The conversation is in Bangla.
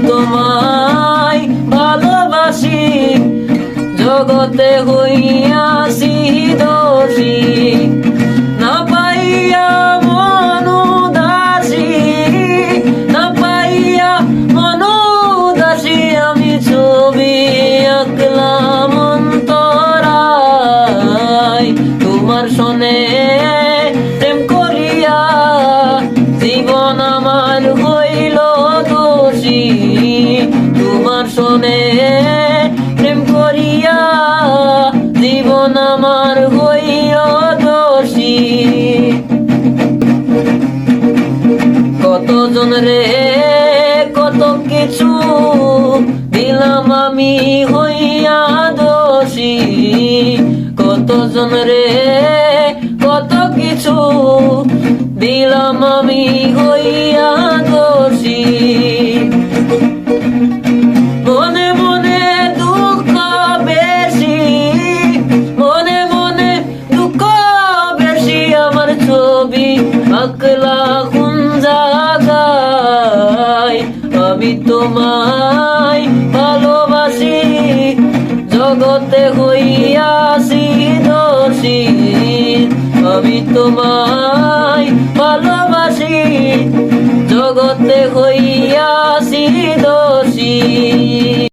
তোমায় ভালোবাসি, জগতে হইয়াছি দোষী। না পাইয়া মন উদাসী, না পাইয়া মন উদাসী, আমি ছবি আঁকলাম অন্তরায়। তোমার সনে প্রেম করিয়া জীবন আমার হইল দোষী। তোমার সনে প্রেম করিয়া জীবন আমার হইল দোষী। কতজন রে কত কিছু দিলাম আমি হইয়া দোষী। কতজন রে কত কিছু দিলাম আমি হইয়া দোষী। মনে মনে দুঃখ বেশি, মনে মনে দুঃখ বেশি, আমার ছবি আঁকলা কোন জায়গায়। আমি তোমায় ভালোবাসি, জগতে হইয়াছি দোষী। আমি তোমায় ভালোবাসি, জগতে হইয়াছি দোষী।